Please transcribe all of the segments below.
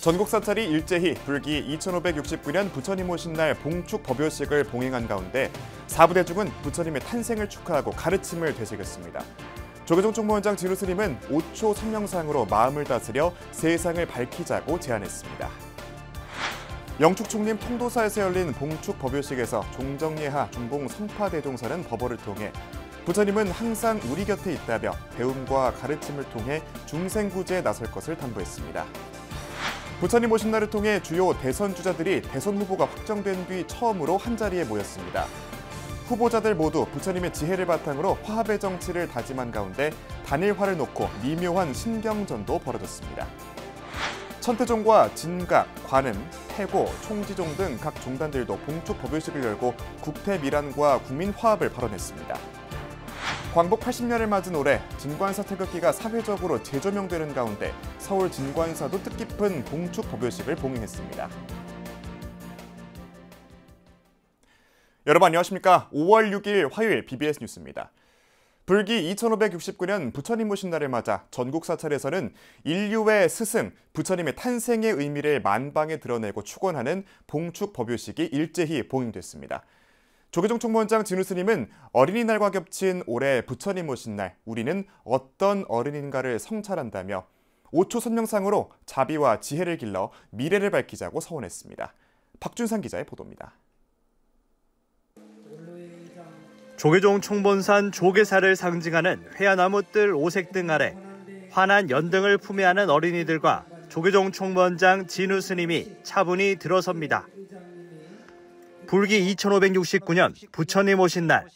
전국 사찰이 일제히 불기 2569년 부처님 오신 날 봉축 법요식을 봉행한 가운데 사부대중은 부처님의 탄생을 축하하고 가르침을 되새겼습니다. 조계종 총무원장 진우 스님은 5초 성명상으로 마음을 다스려 세상을 밝히자고 제안했습니다. 영축총림 통도사에서 열린 봉축 법요식에서 종정예하 중봉 성파대종사는 법어를 통해 부처님은 항상 우리 곁에 있다며 배움과 가르침을 통해 중생구제에 나설 것을 당부했습니다. 부처님 오신 날을 통해 주요 대선 주자들이 대선 후보가 확정된 뒤 처음으로 한자리에 모였습니다. 후보자들 모두 부처님의 지혜를 바탕으로 화합의 정치를 다짐한 가운데 단일화를 놓고 미묘한 신경전도 벌어졌습니다. 천태종과 진각, 관음, 태고, 총지종 등 각 종단들도 봉축 법요식을 열고 국태미란과 국민 화합을 발언했습니다. 광복 80년을 맞은 올해 진관사 태극기가 사회적으로 재조명되는 가운데 서울 진관사도 뜻깊은 봉축 법요식을 봉행했습니다. 여러분 안녕하십니까? 5월 6일 화요일 BBS 뉴스입니다. 불기 2569년 부처님 오신 날을 맞아 전국 사찰에서는 인류의 스승, 부처님의 탄생의 의미를 만방에 드러내고 축원하는 봉축 법요식이 일제히 봉행됐습니다. 조계종 총무원장 진우 스님은 어린이날과 겹친 올해 부처님 오신 날 우리는 어떤 어른인가를 성찰한다며 5초 선명상으로 자비와 지혜를 길러 미래를 밝히자고 서원했습니다. 박준상 기자의 보도입니다. 조계종 총본산 조계사를 상징하는 회화나무 뜰 오색 등 아래 환한 연등을 품에 안은 어린이들과 조계종 총무원장 진우 스님이 차분히 들어섭니다. 불기 2569년 부처님 오신 날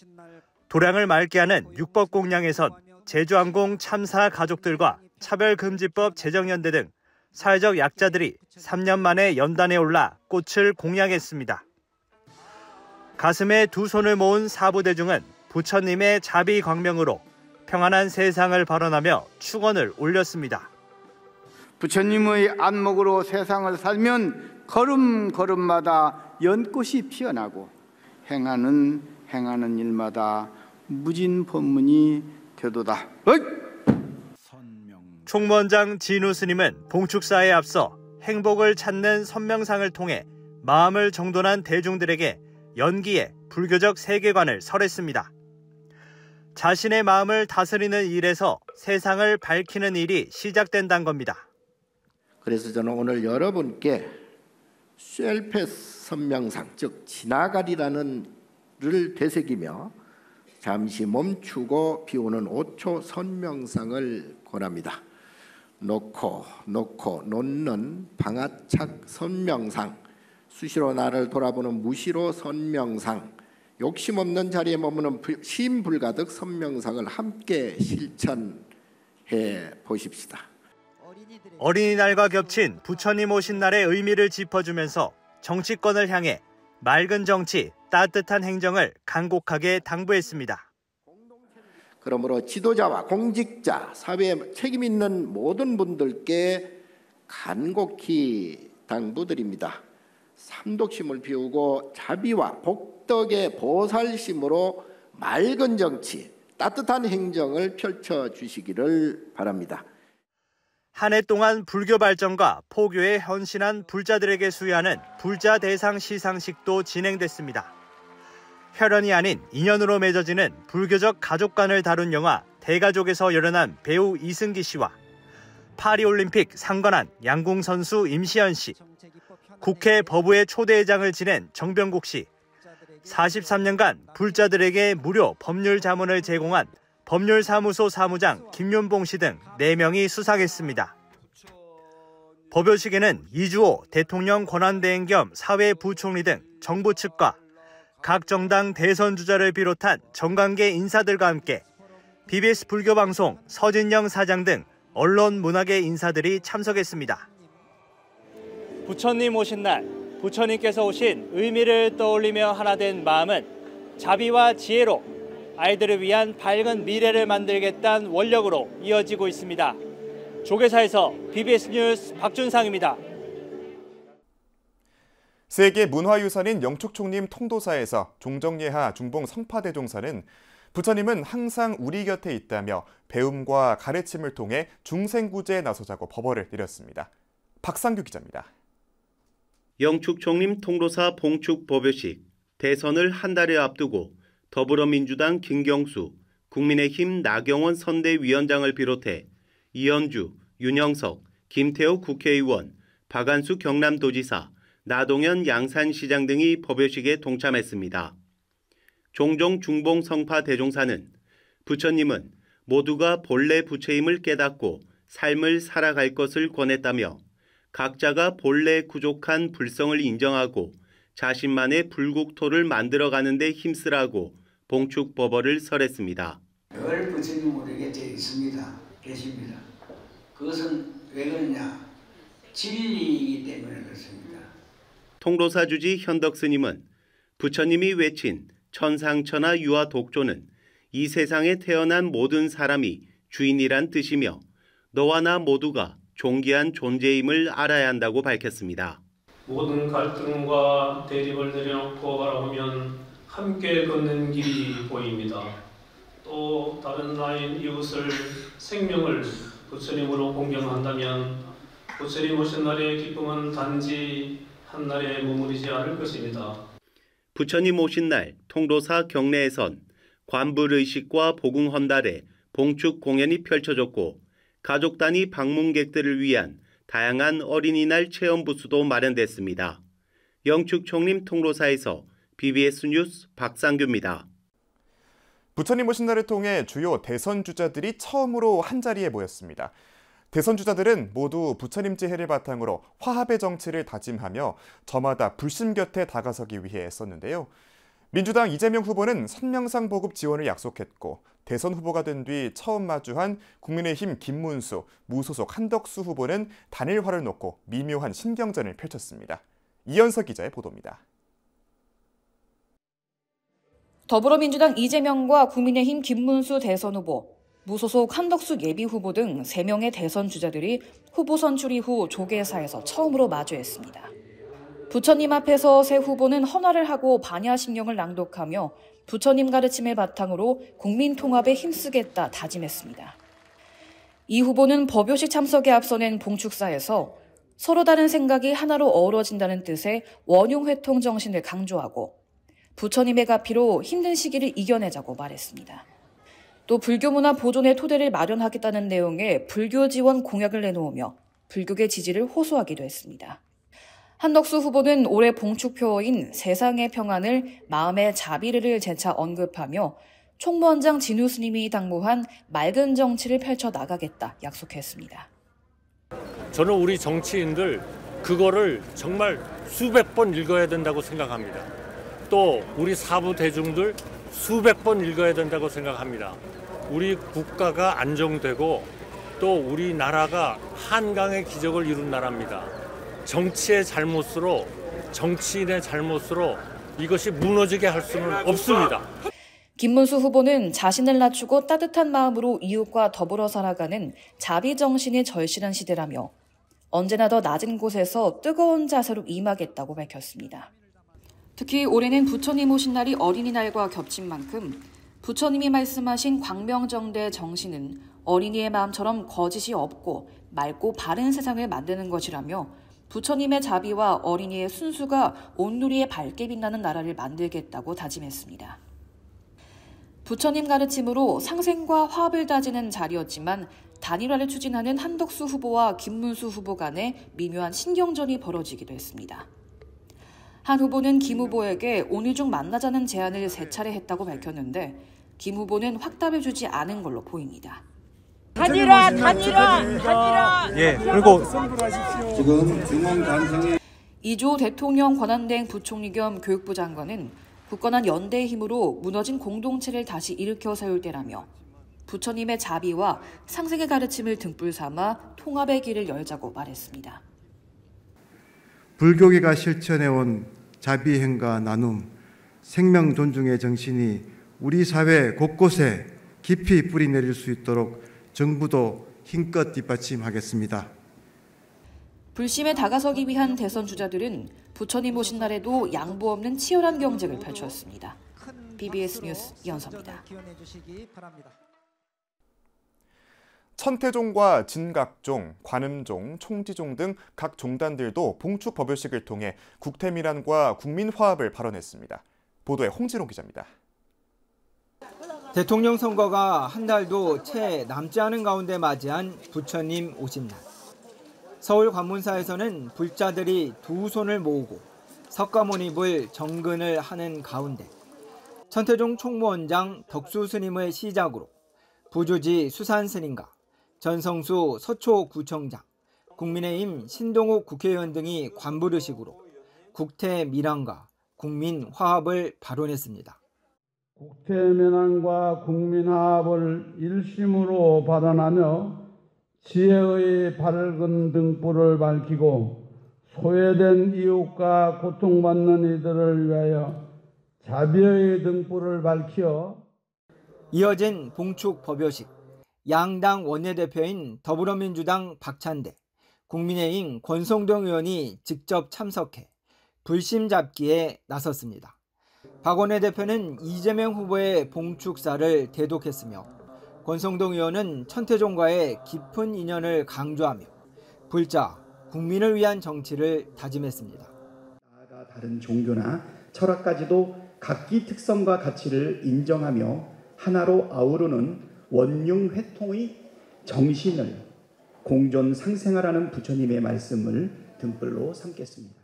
도량을 맑게 하는 육법공양에선 제주항공 참사 가족들과 차별금지법 제정연대 등 사회적 약자들이 3년 만에 연단에 올라 꽃을 공양했습니다. 가슴에 두 손을 모은 사부대중은 부처님의 자비 광명으로 평안한 세상을 발언하며 축원을 올렸습니다. 부처님의 안목으로 세상을 살면 걸음걸음마다 연꽃이 피어나고 행하는 일마다 무진법문이 되도다. 총무원장 진우 스님은 봉축사에 앞서 행복을 찾는 선명상을 통해 마음을 정돈한 대중들에게 연기의 불교적 세계관을 설했습니다. 자신의 마음을 다스리는 일에서 세상을 밝히는 일이 시작된다는 겁니다. 그래서 저는 오늘 여러분께 셀페스 선명상, 즉 지나가리라는 를 되새기며 잠시 멈추고 비오는 5초 선명상을 권합니다. 놓고 놓는 방아착 선명상, 수시로 나를 돌아보는 무시로 선명상, 욕심 없는 자리에 머무는 시인불가득 선명상을 함께 실천해 보십시다. 어린이날과 겹친 부처님 오신 날의 의미를 짚어주면서 정치권을 향해 맑은 정치, 따뜻한 행정을 간곡하게 당부했습니다. 그러므로 지도자와 공직자, 사회에 책임 있는 모든 분들께 간곡히 당부드립니다. 삼독심을 피우고 자비와 복덕의 보살심으로 맑은 정치, 따뜻한 행정을 펼쳐주시기를 바랍니다. 한 해 동안 불교 발전과 포교에 헌신한 불자들에게 수여하는 불자 대상 시상식도 진행됐습니다. 혈연이 아닌 인연으로 맺어지는 불교적 가족관을 다룬 영화 대가족에서 열연한 배우 이승기 씨와 파리올림픽 상관한 양궁 선수 임시현 씨, 국회 법우회 초대회장을 지낸 정병국 씨, 43년간 불자들에게 무료 법률 자문을 제공한 법률사무소 사무장 김윤봉 씨 등 4명이 수상했습니다. 법요식에는 이주호 대통령 권한대행 겸 사회부총리 등 정부 측과 각 정당 대선 주자를 비롯한 정관계 인사들과 함께 BBS 불교방송 서진영 사장 등 언론 문화계 인사들이 참석했습니다. 부처님 오신 날, 부처님께서 오신 의미를 떠올리며 하나 된 마음은 자비와 지혜로 아이들을 위한 밝은 미래를 만들겠다는 원력으로 이어지고 있습니다. 조계사에서 BBS 뉴스 박준상입니다. 세계 문화유산인 영축총림 통도사에서 종정예하 중봉 성파대종사는 부처님은 항상 우리 곁에 있다며 배움과 가르침을 통해 중생구제에 나서자고 법어를 내렸습니다. 박상규 기자입니다. 영축 총림 통로사 봉축 법요식, 대선을 한 달에 앞두고 더불어민주당 김경수, 국민의힘 나경원 선대위원장을 비롯해 이현주, 윤영석, 김태호 국회의원, 박안수 경남도지사, 나동현 양산시장 등이 법요식에 동참했습니다. 종종 중봉 성파 대종사는 부처님은 모두가 본래 부처임을 깨닫고 삶을 살아갈 것을 권했다며 각자가 본래 부족한 불성을 인정하고 자신만의 불국토를 만들어가는 데 힘쓰라고 봉축법어를 설했습니다. 늘 부처님 우리 곁에 있습니다. 계십니다. 그것은 왜 그러냐? 진리이기 때문에 그렇습니다. 통로사 주지 현덕 스님은 부처님이 외친 천상천하 유아 독조는 이 세상에 태어난 모든 사람이 주인이란 뜻이며 너와 나 모두가 존귀한 존재임을 알아야 한다고 밝혔습니다. 모든 갈등과 대립을 내려놓고 바라보면 함께 걷는 길이 보입니다. 또 다른 나인 이웃을 생명을 부처님으로 공경한다면 부처님 오신 날의 기쁨은 단지 한 날에 머무르지 않을 것입니다. 부처님 오신 날 통로사 경내에선 관불의식과 복음헌달에 봉축 공연이 펼쳐졌고 가족 단위 방문객들을 위한 다양한 어린이날 체험 부스도 마련됐습니다. 영축 총림 통로사에서 BBS 뉴스 박상규입니다. 부처님 오신 날을 통해 주요 대선 주자들이 처음으로 한자리에 모였습니다. 대선 주자들은 모두 부처님 지혜를 바탕으로 화합의 정치를 다짐하며 저마다 불심 곁에 다가서기 위해 애썼는데요. 민주당 이재명 후보는 선명상 보급 지원을 약속했고 대선 후보가 된 뒤 처음 마주한 국민의힘 김문수, 무소속 한덕수 후보는 단일화를 놓고 미묘한 신경전을 펼쳤습니다. 이현석 기자의 보도입니다. 더불어민주당 이재명과 국민의힘 김문수 대선 후보, 무소속 한덕수 예비후보 등 3명의 대선 주자들이 후보 선출 이후 조계사에서 처음으로 마주했습니다. 부처님 앞에서 새 후보는 헌화를 하고 반야심경을 낭독하며 부처님 가르침을 바탕으로 국민 통합에 힘쓰겠다 다짐했습니다. 이 후보는 법요식 참석에 앞서 낸 봉축사에서 서로 다른 생각이 하나로 어우러진다는 뜻의 원흉회통 정신을 강조하고 부처님의 가피로 힘든 시기를 이겨내자고 말했습니다. 또 불교 문화 보존의 토대를 마련하겠다는 내용의 불교 지원 공약을 내놓으며 불교계 지지를 호소하기도 했습니다. 한덕수 후보는 올해 봉축표어인 세상의 평안을 마음의 자비를 재차 언급하며 총무원장 진우 스님이 당부한 맑은 정치를 펼쳐나가겠다 약속했습니다. 저는 우리 정치인들 그거를 정말 수백 번 읽어야 된다고 생각합니다. 또 우리 사부 대중들 수백 번 읽어야 된다고 생각합니다. 우리 국가가 안정되고 또 우리나라가 한강의 기적을 이룬 나라입니다. 정치의 잘못으로, 정치인의 잘못으로 이것이 무너지게 할 수는 없습니다. 김문수 후보는 자신을 낮추고 따뜻한 마음으로 이웃과 더불어 살아가는 자비 정신이 절실한 시대라며 언제나 더 낮은 곳에서 뜨거운 자세로 임하겠다고 밝혔습니다. 특히 올해는 부처님 오신 날이 어린이날과 겹친 만큼 부처님이 말씀하신 광명정대의 정신은 어린이의 마음처럼 거짓이 없고 맑고 바른 세상을 만드는 것이라며 부처님의 자비와 어린이의 순수가 온누리에 밝게 빛나는 나라를 만들겠다고 다짐했습니다. 부처님 가르침으로 상생과 화합을 다지는 자리였지만 단일화를 추진하는 한덕수 후보와 김문수 후보 간에 미묘한 신경전이 벌어지기도 했습니다. 한 후보는 김 후보에게 오늘 중 만나자는 제안을 3차례 했다고 밝혔는데 김 후보는 확답해주지 않은 걸로 보입니다. 단일화. 예, 그리고 지금 중앙 관성에 이조 대통령 권한대행 부총리 겸 교육부 장관은 굳건한 연대의 힘으로 무너진 공동체를 다시 일으켜 세울 때라며 부처님의 자비와 상생의 가르침을 등불 삼아 통합의 길을 열자고 말했습니다. 불교계가 실천해온 자비행과 나눔, 생명 존중의 정신이 우리 사회 곳곳에 깊이 뿌리내릴 수 있도록 정부도 힘껏 뒷받침하겠습니다. 불심에 다가서기 위한 대선 주자들은 부처님 오신 날에도 양보 없는 치열한 경쟁을 펼쳤습니다. BBS 뉴스 이현서입니다. 천태종과 진각종, 관음종, 총지종 등 각 종단들도 봉축 법요식을 통해 국태민안과 국민화합을 발언했습니다. 보도에 홍지롱 기자입니다. 대통령 선거가 한 달도 채 남지 않은 가운데 맞이한 부처님 오신 날. 서울 관문사에서는 불자들이 두 손을 모으고 석가모니불 정근을 하는 가운데 천태종 총무원장 덕수 스님의 시작으로 부주지 수산 스님과 전성수 서초구청장, 국민의힘 신동욱 국회의원 등이 관부르식으로 국태민안과 국민화합을 발언했습니다. 국태민안과 국민화합을 일심으로 발언하며 지혜의 밝은 등불을 밝히고 소외된 이웃과 고통받는 이들을 위하여 자비의 등불을 밝혀 이어진 봉축 법요식. 양당 원내대표인 더불어민주당 박찬대, 국민의힘 권성동 의원이 직접 참석해 불심 잡기에 나섰습니다. 박 원내대표는 이재명 후보의 봉축사를 대독했으며 권성동 의원은 천태종과의 깊은 인연을 강조하며 불자, 국민을 위한 정치를 다짐했습니다. 나아가 다른 종교나 철학까지도 각기 특성과 가치를 인정하며 하나로 아우르는 원융회통의 정신을 공존 상생하라는 부처님의 말씀을 등불로 삼겠습니다.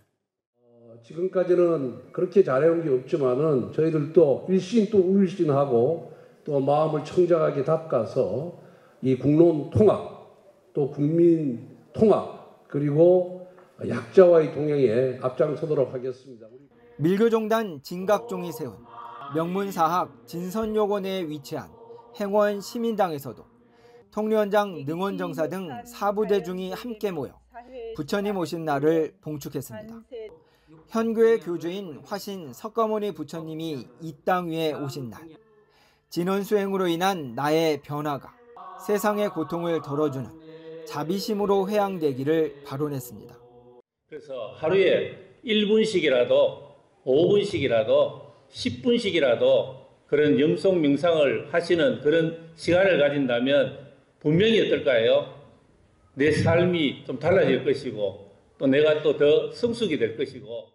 지금까지는 그렇게 잘해온 게 없지만은 저희들도 일신 또 울신하고 또 마음을 청정하게 닦아서 이 국론 통합 또 국민 통합 그리고 약자와의 동행에 앞장서도록 하겠습니다. 밀교종단 진각종이 세운 명문사학 진선요고 내에 위치한 행원 시민당에서도 통련장 능원정사 등 사부대중이 함께 모여 부처님 오신 날을 봉축했습니다. 현교의 교주인 화신 석가모니 부처님이 이 땅 위에 오신 날, 진원수행으로 인한 나의 변화가 세상의 고통을 덜어주는 자비심으로 회양되기를 발언했습니다. 그래서 하루에 1분씩이라도 5분씩이라도 10분씩이라도 그런 영성 명상을 하시는 그런 시간을 가진다면 분명히 어떨까요? 내 삶이 좀 달라질 것이고 또 내가 또 더 성숙이 될 것이고.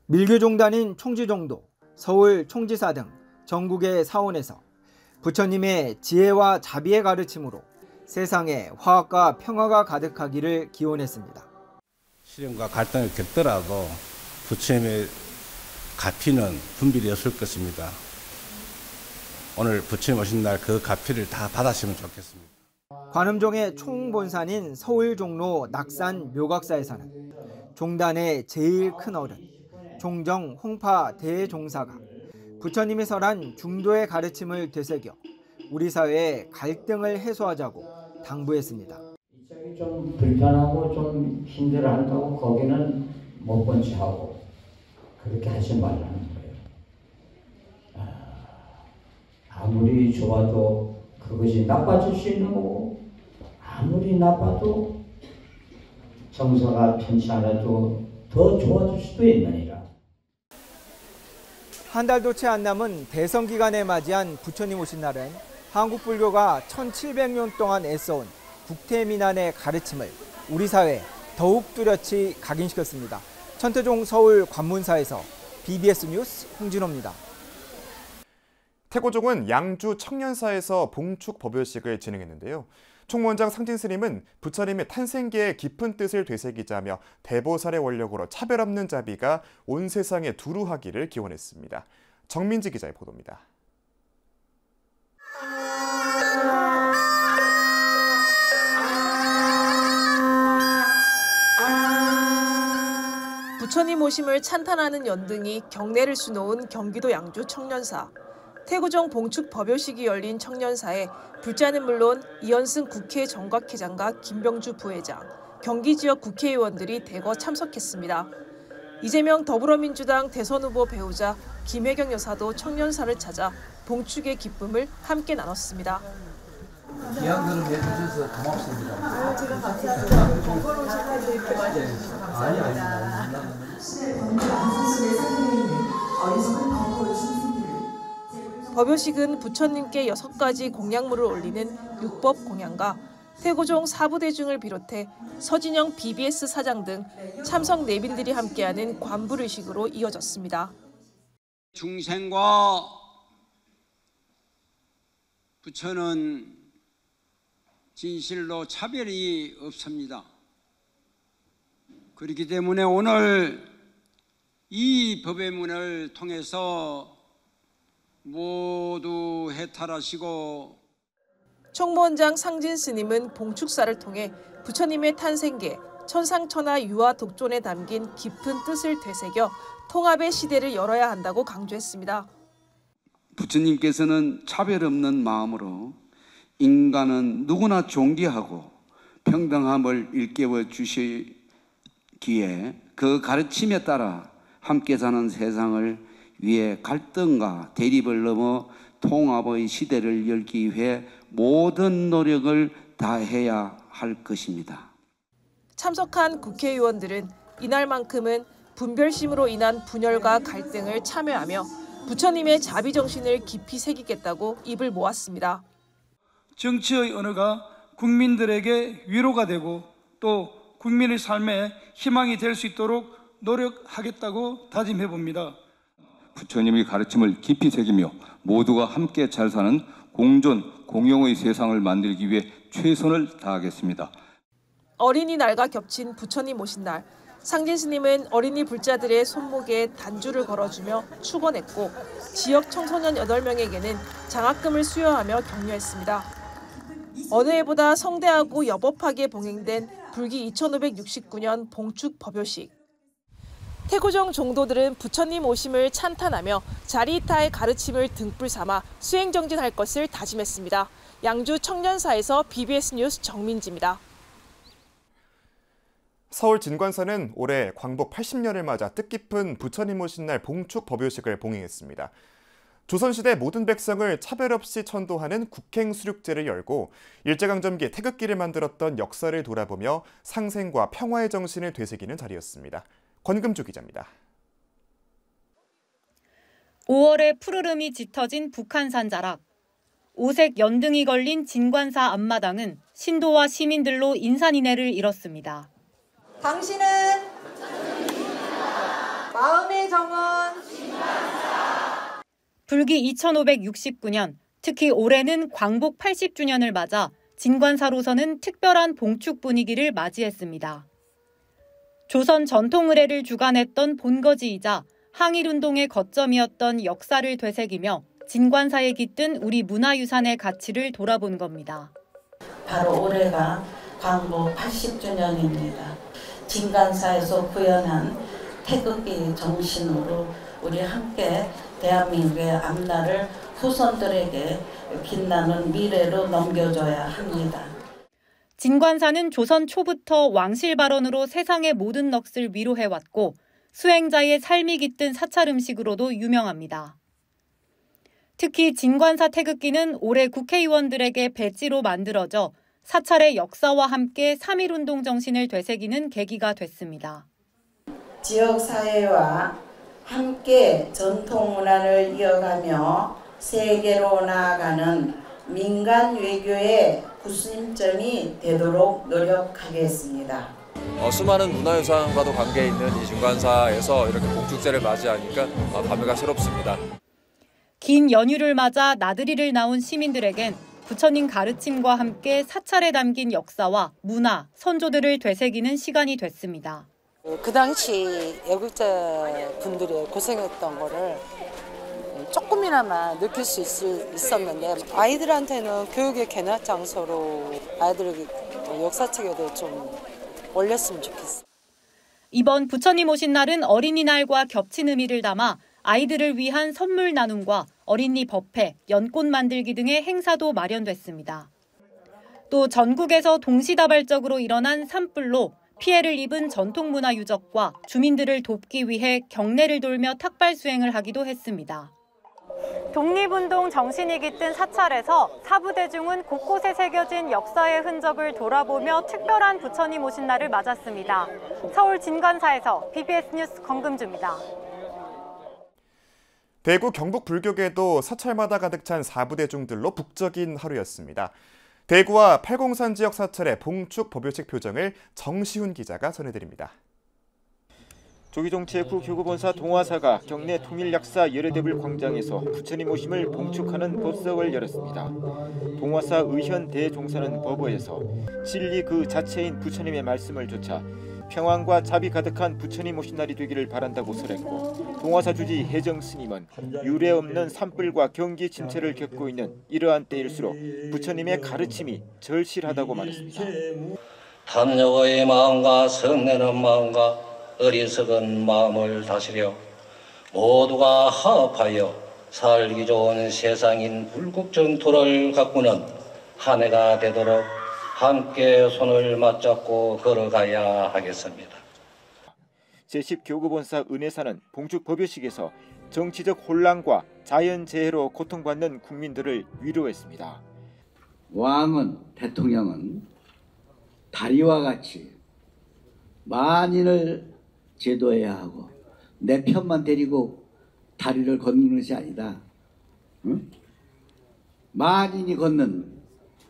밀교종단인 총지종도 서울 총지사 등 전국의 사원에서 부처님의 지혜와 자비의 가르침으로 세상에 화합과 평화가 가득하기를 기원했습니다. 시련과 갈등을 겪더라도 부처님의 가피는 분별이었을 것입니다. 오늘 부처님 오신 날 그 가피를 다 받았으면 좋겠습니다. 관음종의 총본산인 서울 종로 낙산 묘각사에서는 종단의 제일 큰 어른 종정 홍파 대종사가 부처님이 설한 중도의 가르침을 되새겨 우리 사회의 갈등을 해소하자고 당부했습니다. 입장이 좀 불편하고 좀 힘들어한다고 거기는 못 본 체하고 그렇게 하지 말라는 거예요. 아무리 좋아도 그것이 나빠질 수 있는 거고 아무리 나빠도 정서가 편치 않아도 더 좋아질 수도 있느니라. 한 달도 채 안 남은 대선 기간에 맞이한 부처님 오신 날은 한국 불교가 1700년 동안 애써온 국태민안의 가르침을 우리 사회에 더욱 뚜렷이 각인시켰습니다. 천태종 서울 관문사에서 BBS 뉴스 홍진호입니다. 태고종은 양주 청년사에서 봉축 법요식을 진행했는데요. 총무원장 상진 스님은 부처님의 탄생기의 깊은 뜻을 되새기자며 대보살의 원력으로 차별 없는 자비가 온 세상에 두루하기를 기원했습니다. 정민지 기자의 보도입니다. 부처님 오심을 찬탄하는 연등이 경례를 수놓은 경기도 양주 청년사. 태고종 봉축 법요식이 열린 청년사에 불자는 물론 이현승 국회 정각회장과 김병주 부회장, 경기 지역 국회의원들이 대거 참석했습니다. 이재명 더불어민주당 대선 후보 배우자 김혜경 여사도 청년사를 찾아 봉축의 기쁨을 함께 나눴습니다. 귀한 그릇 해주셔서 고맙습니다. 제가 감사합니다. 번거로우셔가지고 이렇게 많이 법요식은 부처님께 6가지 공약물을 올리는 육법 공양과 태고종 사부대중을 비롯해 서진영 BBS 사장 등 참석 내빈들이 함께하는 관불의식으로 이어졌습니다. 중생과 부처는 진실로 차별이 없습니다. 그렇기 때문에 오늘 이 법의 문을 통해서 모두 해탈하시고 총무원장 상진 스님은 봉축사를 통해 부처님의 탄생계, 천상천하 유화 독존에 담긴 깊은 뜻을 되새겨 통합의 시대를 열어야 한다고 강조했습니다. 부처님께서는 차별 없는 마음으로 인간은 누구나 존귀하고 평등함을 일깨워 주시기에 그 가르침에 따라 함께 사는 세상을 위해 갈등과 대립을 넘어 통합의 시대를 열기 위해 모든 노력을 다해야 할 것입니다. 참석한 국회의원들은 이날만큼은 분별심으로 인한 분열과 갈등을 참여하며 부처님의 자비정신을 깊이 새기겠다고 입을 모았습니다. 정치의 언어가 국민들에게 위로가 되고 또 국민의 삶에 희망이 될 수 있도록 노력하겠다고 다짐해 봅니다. 부처님의 가르침을 깊이 새기며 모두가 함께 잘 사는 공존, 공용의 세상을 만들기 위해 최선을 다하겠습니다. 어린이날과 겹친 부처님 오신 날, 상진 스님은 어린이 불자들의 손목에 단주를 걸어주며 축원했고 지역 청소년 8명에게는 장학금을 수여하며 격려했습니다. 어느 해보다 성대하고 여법하게 봉행된 불기 2569년 봉축 법요식. 태고종 종도들은 부처님 오심을 찬탄하며 자리이타의 가르침을 등불 삼아 수행정진할 것을 다짐했습니다. 양주 청년사에서 BBS 뉴스 정민지입니다. 서울 진관사는 올해 광복 80년을 맞아 뜻깊은 부처님 오신 날 봉축 법요식을 봉행했습니다. 조선시대 모든 백성을 차별 없이 천도하는 국행수륙제를 열고 일제강점기 태극기를 만들었던 역사를 돌아보며 상생과 평화의 정신을 되새기는 자리였습니다. 권금주 기자입니다. 5월에 푸르름이 짙어진 북한산 자락. 오색 연등이 걸린 진관사 앞마당은 신도와 시민들로 인산인해를 이뤘습니다. 당신은 마음의 정원 불기 2569년, 특히 올해는 광복 80주년을 맞아 진관사로서는 특별한 봉축 분위기를 맞이했습니다. 조선 전통 의례를 주관했던 본거지이자 항일운동의 거점이었던 역사를 되새기며 진관사에 깃든 우리 문화유산의 가치를 돌아본 겁니다. 바로 올해가 광복 80주년입니다. 진관사에서 구현한 태극기 정신으로 우리 함께 대한민국의 앞날을 후손들에게 빛나는 미래로 넘겨줘야 합니다. 진관사는 조선 초부터 왕실 발언으로 세상의 모든 넋을 위로해왔고 수행자의 삶이 깃든 사찰 음식으로도 유명합니다. 특히 진관사 태극기는 올해 국회의원들에게 배지로 만들어져 사찰의 역사와 함께 3.1운동 정신을 되새기는 계기가 됐습니다. 지역사회와 함께 전통 문화를 이어가며 세계로 나아가는 민간 외교의 구심점이 되도록 노력하겠습니다. 수많은 문화유산과도 관계 있는 이 진관사에서 이렇게 봉축제를 맞이하니까 감회가 새롭습니다. 긴 연휴를 맞아 나들이를 나온 시민들에겐 부처님 가르침과 함께 사찰에 담긴 역사와 문화, 선조들을 되새기는 시간이 됐습니다. 그 당시 애국자 분들이 고생했던 거를 조금이나마 느낄 수 있었는데 아이들한테는 교육의 개납 장소로 아이들 역사책에도 좀 올렸으면 좋겠어요. 이번 부처님 오신 날은 어린이날과 겹친 의미를 담아 아이들을 위한 선물 나눔과 어린이 법회, 연꽃 만들기 등의 행사도 마련됐습니다. 또 전국에서 동시다발적으로 일어난 산불로 피해를 입은 전통문화 유적과 주민들을 돕기 위해 경내를 돌며 탁발 수행을 하기도 했습니다. 독립운동 정신이 깃든 사찰에서 사부대중은 곳곳에 새겨진 역사의 흔적을 돌아보며 특별한 부처님 오신 날을 맞았습니다. 서울 진관사에서 BBS 뉴스 권금주입니다. 대구 경북 불교계도 사찰마다 가득 찬 사부대중들로 북적인 하루였습니다. 대구와 팔공산 지역 사찰의 봉축 법요식 표정을 정시훈 기자가 전해드립니다. 조기종치구 교구본사 동화사가 경내 통일약사 열애대불 광장에서 부처님 오심을 봉축하는 법석을 열었습니다. 동화사 의현 대종사는 법어에서 진리 그 자체인 부처님의 말씀을 조차 평안과 자비 가득한 부처님 오신 날이 되기를 바란다고 설했고, 동화사 주지 혜정 스님은 유례 없는 산불과 경기 침체를 겪고 있는 이러한 때일수록 부처님의 가르침이 절실하다고 말했습니다. 탐욕의 마음과 성내는 마음과 어리석은 마음을 다스려 모두가 화합하여 살기 좋은 세상인 불국정토를 가꾸는 한 해가 되도록 함께 손을 맞잡고 걸어가야 하겠습니다. 제10교구본사 은혜사는 봉축 법요식에서 정치적 혼란과 자연재해로 고통받는 국민들을 위로했습니다. 왕은, 대통령은 다리와 같이 만인을 제도해야 하고 내 편만 데리고 다리를 걷는 것이 아니다. 응? 만인이 걷는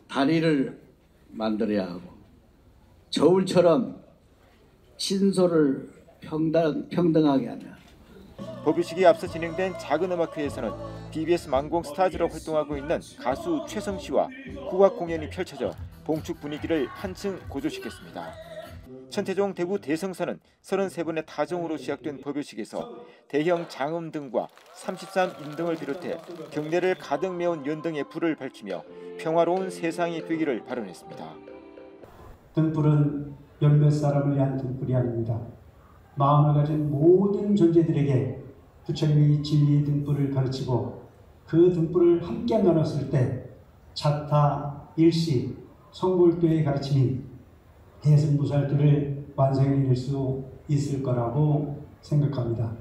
다리를 만들어야 하고 저울처럼 신소를 평등하게 하냐. 법요식에 앞서 진행된 작은 음악회에서는 BBS 망공 스타즈로 활동하고 있는 가수 최성 씨와 국악 공연이 펼쳐져 봉축 분위기를 한층 고조시켰습니다. 천태종 대구 대성사는 33번의 타종으로 시작된 법요식에서 대형 장음등과 33인등을 비롯해 경내를 가득 메운 연등의 불을 밝히며 평화로운 세상이 되기를 발언했습니다. 등불은 몇몇 사람을 위한 등불이 아닙니다. 마음을 가진 모든 존재들에게 부처님이 진리의 등불을 가르치고 그 등불을 함께 나눴을 때 자타, 일시, 성불교의 가르침이 대승부살들을 완성해낼 수 있을 거라고 생각합니다.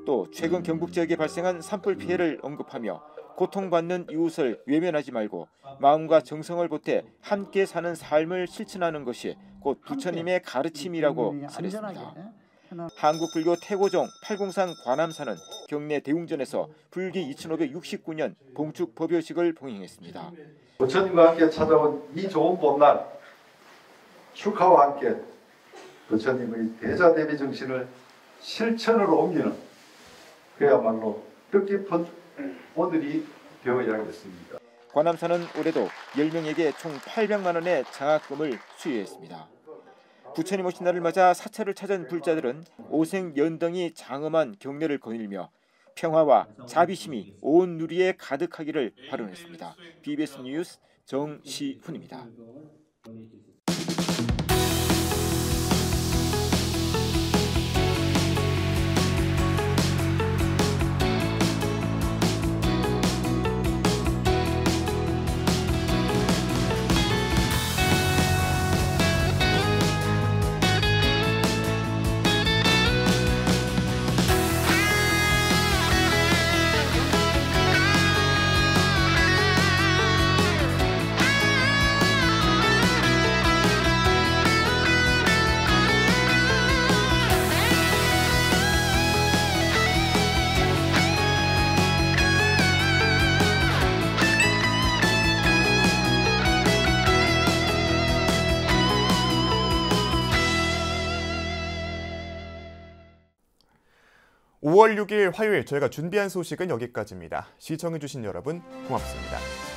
또 최근 경북 지역에 발생한 산불 피해를 언급하며 고통받는 이웃을 외면하지 말고 마음과 정성을 보태 함께 사는 삶을 실천하는 것이 곧 부처님의 가르침이라고 설했습니다. 한국불교 태고종 팔공산 관암사는 경내 대웅전에서 불기 2569년 봉축 법요식을 봉행했습니다. 부처님과 함께 찾아온 이 좋은 봄날, 축하와 함께 부처님의 대자대비 정신을 실천으로 옮기는 그야말로 뜻깊은 오늘이 되어야겠습니다. 관암사는 올해도 10명에게 총 800만 원의 장학금을 수여했습니다. 부처님 오신 날을 맞아 사찰을 찾은 불자들은 오색 연등이 장엄한 경례를 거닐며 평화와 자비심이 온 누리에 가득하기를 발언했습니다. BBS 뉴스 정시훈입니다. (5월 6일) 화요일 저희가 준비한 소식은 여기까지입니다. 시청해주신 여러분 고맙습니다.